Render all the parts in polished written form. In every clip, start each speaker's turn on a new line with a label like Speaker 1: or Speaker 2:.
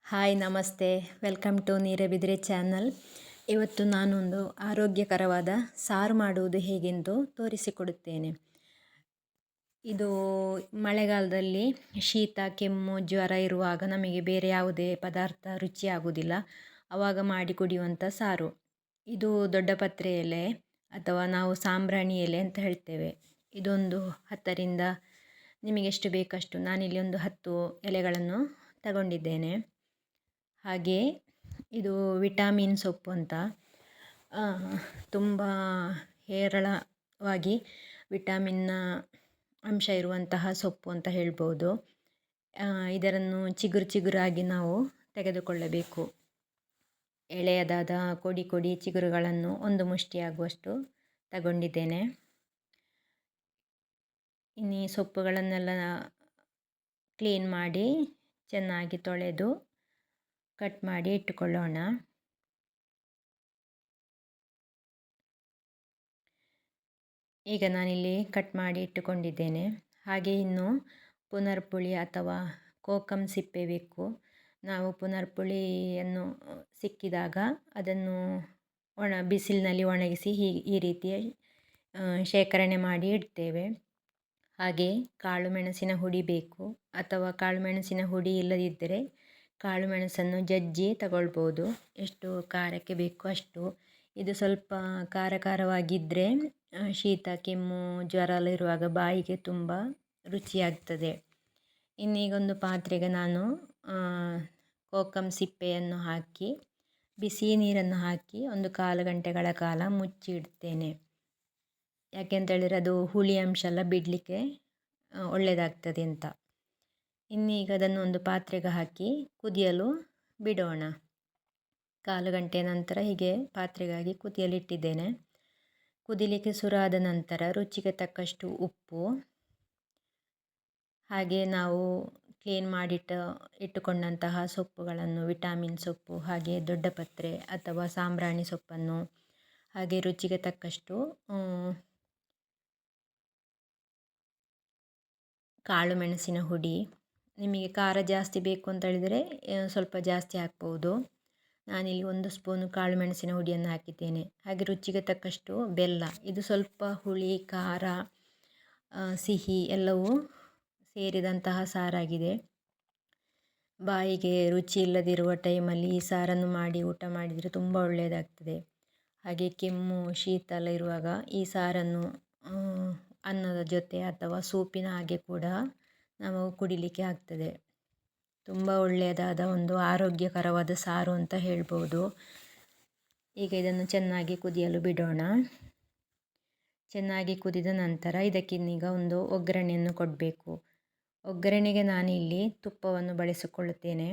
Speaker 1: Hi ನಮಸ್ತೆ, welcome to ನೀರಬಿದ್ರೆ channel. ಇವತ್ತು ನಾನೊಂದು ಆರೋಗ್ಯಕರವಾದ ಸಾರು ಮಾಡುವುದು ಹೇಗೆಂದು ತೋರಿಸಿಕೊಡುತ್ತೇನೆ. ಇದು ಮಳೆಗಾಲದಲ್ಲಿ ಶೀತ, ಕೆಮ್ಮು, ಜ್ವರ ಇರುವಾಗ ನಮಗೆ ಬೇರೆ ಯಾವುದೇ ಪದಾರ್ಥ ರುಚಿಯಾಗುವುದಿಲ್ಲ. ಆವಾಗ ಮಾಡಿ ಕುಡಿಯುವಂಥ ಸಾರು. ಇದು ದೊಡ್ಡಪತ್ರೆ ಎಲೆ ಅಥವಾ ನಾವು ಸಾಂಬ್ರಾಣಿ ಎಲೆ ಅಂತ ಹೇಳ್ತೇವೆ. ಇದೊಂದು 10ರಿಂದ ನಿಮಗೆ ಎಷ್ಟು ಬೇಕಷ್ಟು, ನಾನಿಲ್ಲಿ ಒಂದು 10 ಎಲೆಗಳನ್ನು ತಗೊಂಡಿದ್ದೇನೆ. ಹಾಗೆ ಇದು ವಿಟಾಮಿನ್ ಸೊಪ್ಪು ಅಂತ, ತುಂಬ ಹೇರಳವಾಗಿ ವಿಟಾಮಿನ್ನ ಅಂಶ ಇರುವಂತಹ ಸೊಪ್ಪು ಅಂತ ಹೇಳ್ಬೋದು. ಇದನ್ನು ಚಿಗುರು ಚಿಗುರಾಗಿ ನಾವು ತೆಗೆದುಕೊಳ್ಳಬೇಕು. ಎಳೆಯದಾದ ಕೊಡಿ ಚಿಗುರುಗಳನ್ನು ಒಂದು ಮುಷ್ಟಿಯಾಗುವಷ್ಟು ತಗೊಂಡಿದ್ದೇನೆ. ಇನ್ನು ಈ ಸೊಪ್ಪುಗಳನ್ನೆಲ್ಲ ಕ್ಲೀನ್ ಮಾಡಿ ಚೆನ್ನಾಗಿ ತೊಳೆದು ಕಟ್ ಮಾಡಿ ಇಟ್ಟುಕೊಳ್ಳೋಣ. ಈಗ ನಾನಿಲ್ಲಿ ಕಟ್ ಮಾಡಿ ಇಟ್ಟುಕೊಂಡಿದ್ದೇನೆ. ಹಾಗೆ ಇನ್ನು ಪುನರ್ಪುಳಿ ಅಥವಾ ಕೋಕಮ್ ಸಿಪ್ಪೆ ಬೇಕು. ನಾವು ಪುನರ್ಪುಳಿಯನ್ನು ಸಿಕ್ಕಿದಾಗ ಅದನ್ನು ಬಿಸಿಲಿನಲ್ಲಿ ಒಣಗಿಸಿ ಈ ರೀತಿ ಶೇಖರಣೆ ಮಾಡಿ ಇಡ್ತೇವೆ. ಹಾಗೆ ಕಾಳು ಮೆಣಸಿನ ಹುಡಿ ಬೇಕು, ಅಥವಾ ಕಾಳು ಮೆಣಸಿನ ಹುಡಿ ಇಲ್ಲದಿದ್ದರೆ ಕಾಳು ಮೆಣಸನ್ನು ಜಜ್ಜಿ ತಗೊಳ್ಬೋದು. ಎಷ್ಟು ಖಾರಕ್ಕೆ ಬೇಕು ಅಷ್ಟು. ಇದು ಸ್ವಲ್ಪ ಖಾರವಾಗಿದ್ದರೆ ಶೀತ, ಕೆಮ್ಮು, ಜ್ವರ ಎಲ್ಲ ಇರುವಾಗ ಬಾಯಿಗೆ ತುಂಬ ರುಚಿಯಾಗ್ತದೆ. ಇನ್ನೀಗೊಂದು ಪಾತ್ರೆಗೆ ನಾನು ಕೋಕಮ್ ಸಿಪ್ಪೆಯನ್ನು ಹಾಕಿ ಬಿಸಿ ನೀರನ್ನು ಹಾಕಿ ಒಂದು 1/4 ಗಂಟೆಗಳ ಕಾಲ ಮುಚ್ಚಿ ಇಡ್ತೇನೆ. ಯಾಕೆಂತೇಳಿದರೆ ಅದು ಹುಳಿ ಅಂಶ ಎಲ್ಲ ಬಿಡಲಿಕ್ಕೆ ಒಳ್ಳೆಯದಾಗ್ತದೆ ಅಂತ. ಇನ್ನೀಗ ಅದನ್ನು ಒಂದು ಪಾತ್ರೆಗೆ ಹಾಕಿ ಕುದಿಯಲು ಬಿಡೋಣ. 1/4 ಗಂಟೆ ನಂತರ ಹೀಗೆ ಪಾತ್ರೆಗಾಗಿ ಕುದಿಯಲಿಟ್ಟಿದ್ದೇನೆ. ಕುದಿಲಿಕ್ಕೆ ಶುರುವಾದ ನಂತರ ರುಚಿಗೆ ತಕ್ಕಷ್ಟು ಉಪ್ಪು, ಹಾಗೆ ನಾವು ಕ್ಲೀನ್ ಇಟ್ಟುಕೊಂಡಂತಹ ಸೊಪ್ಪುಗಳನ್ನು, ವಿಟಾಮಿನ್ ಸೊಪ್ಪು, ಹಾಗೆ ದೊಡ್ಡಪತ್ರೆ ಅಥವಾ ಸಾಂಬ್ರಾಣಿ ಸೊಪ್ಪನ್ನು, ಹಾಗೆ ರುಚಿಗೆ ತಕ್ಕಷ್ಟು ಕಾಳು ಮೆಣಸಿನ ಹುಡಿ. ನಿಮಗೆ ಖಾರ ಜಾಸ್ತಿ ಬೇಕು ಅಂತ ಹೇಳಿದರೆ ಸ್ವಲ್ಪ ಜಾಸ್ತಿ ಹಾಕ್ಬೋದು. ನಾನಿಲ್ಲಿ 1 ಸ್ಪೂನು ಕಾಳು ಮೆಣಸಿನ ಹುಡಿಯನ್ನು ಹಾಕಿದ್ದೇನೆ. ಹಾಗೆ ರುಚಿಗೆ ತಕ್ಕಷ್ಟು ಬೆಲ್ಲ. ಇದು ಸ್ವಲ್ಪ ಹುಳಿ, ಖಾರ, ಸಿಹಿ ಎಲ್ಲವೂ ಸೇರಿದಂತಹ ಸಾರಾಗಿದೆ. ಬಾಯಿಗೆ ರುಚಿ ಇಲ್ಲದಿರುವ ಟೈಮಲ್ಲಿ ಈ ಸಾರನ್ನು ಮಾಡಿ ಊಟ ಮಾಡಿದರೆ ತುಂಬ ಒಳ್ಳೆಯದಾಗ್ತದೆ. ಹಾಗೆ ಕೆಮ್ಮು, ಶೀತ ಎಲ್ಲ ಇರುವಾಗ ಈ ಸಾರನ್ನು ಅನ್ನದ ಜೊತೆ ಅಥವಾ ಸೂಪಿನ ಹಾಗೆ ಕೂಡ ನಾವು ಕುಡಿಲಿಕ್ಕೆ ಆಗ್ತದೆ. ತುಂಬ ಒಳ್ಳೆಯದಾದ ಒಂದು ಆರೋಗ್ಯಕರವಾದ ಸಾರು ಅಂತ ಹೇಳ್ಬೋದು. ಈಗ ಇದನ್ನು ಚೆನ್ನಾಗಿ ಕುದಿಯಲು ಬಿಡೋಣ. ಚೆನ್ನಾಗಿ ಕುದಿದ ನಂತರ ಇದಕ್ಕಿನ್ನೀಗ ಒಂದು ಒಗ್ಗರಣೆಯನ್ನು ಕೊಡಬೇಕು. ಒಗ್ಗರಣೆಗೆ ನಾನಿಲ್ಲಿ ತುಪ್ಪವನ್ನು ಬಳಸಿಕೊಳ್ಳುತ್ತೇನೆ.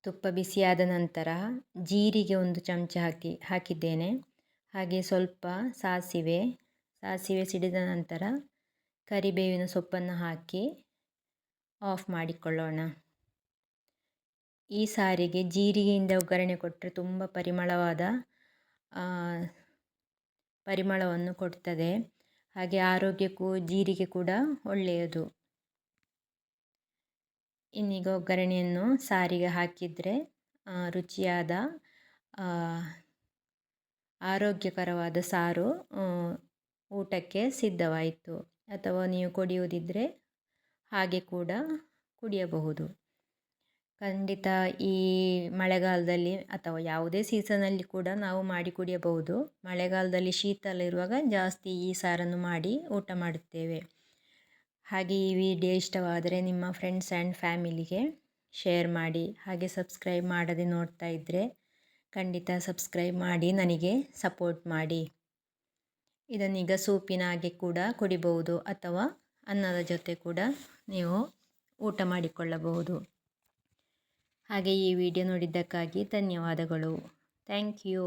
Speaker 1: ತುಪ್ಪ ಬಿಸಿಯಾದ ನಂತರ ಜೀರಿಗೆ 1 ಚಮಚ ಹಾಕಿದ್ದೇನೆ. ಹಾಗೆ ಸ್ವಲ್ಪ ಸಾಸಿವೆ ಸಿಡಿದ ನಂತರ ಕರಿಬೇವಿನ ಸೊಪ್ಪನ್ನು ಹಾಕಿ ಆಫ್ ಮಾಡಿಕೊಳ್ಳೋಣ. ಈ ಸಾರಿಗೆ ಜೀರಿಗೆಯಿಂದ ಒಗ್ಗರಣೆ ಕೊಟ್ಟರೆ ತುಂಬ ಪರಿಮಳವನ್ನು ಕೊಡ್ತದೆ. ಹಾಗೆ ಆರೋಗ್ಯಕ್ಕೂ ಜೀರಿಗೆ ಕೂಡ ಒಳ್ಳೆಯದು. ಇನ್ನೀಗ ಒಗ್ಗರಣೆಯನ್ನು ಸಾರಿಗೆ ಹಾಕಿದರೆ ರುಚಿಯಾದ ಆರೋಗ್ಯಕರವಾದ ಸಾರು ಊಟಕ್ಕೆ ಸಿದ್ಧವಾಯಿತು. ಅಥವಾ ನೀವು ಕುಡಿಯುವುದಿದ್ದರೆ ಹಾಗೆ ಕೂಡ ಕುಡಿಯಬಹುದು. ಖಂಡಿತ ಈ ಮಳೆಗಾಲದಲ್ಲಿ ಅಥವಾ ಯಾವುದೇ ಸೀಸನಲ್ಲಿ ಕೂಡ ನಾವು ಮಾಡಿ ಕುಡಿಯಬಹುದು. ಮಳೆಗಾಲದಲ್ಲಿ ಶೀತ ಎಲ್ಲ ಇರುವಾಗ ಜಾಸ್ತಿ ಈ ಸಾರನ್ನು ಮಾಡಿ ಊಟ ಮಾಡುತ್ತೇವೆ. ಹಾಗೆ ಈ ವಿಡಿಯೋ ಇಷ್ಟವಾದರೆ ನಿಮ್ಮ ಫ್ರೆಂಡ್ಸ್ ಆ್ಯಂಡ್ ಫ್ಯಾಮಿಲಿಗೆ ಶೇರ್ ಮಾಡಿ. ಹಾಗೆ ಸಬ್ಸ್ಕ್ರೈಬ್ ಮಾಡದೆ ನೋಡ್ತಾ ಇದ್ದರೆ ಖಂಡಿತ ಸಬ್ಸ್ಕ್ರೈಬ್ ಮಾಡಿ ನನಗೆ ಸಪೋರ್ಟ್ ಮಾಡಿ. ಇದನ್ನೀಗ ಸೂಪಿನ ಹಾಗೆ ಕೂಡ ಕುಡಿಬಹುದು, ಅಥವಾ ಅನ್ನದ ಜೊತೆ ಕೂಡ ನೀವು ಊಟ ಮಾಡಿಕೊಳ್ಳಬಹುದು. ಹಾಗೆ ಈ ವಿಡಿಯೋ ನೋಡಿದ್ದಕ್ಕಾಗಿ ಧನ್ಯವಾದಗಳು. Thank you.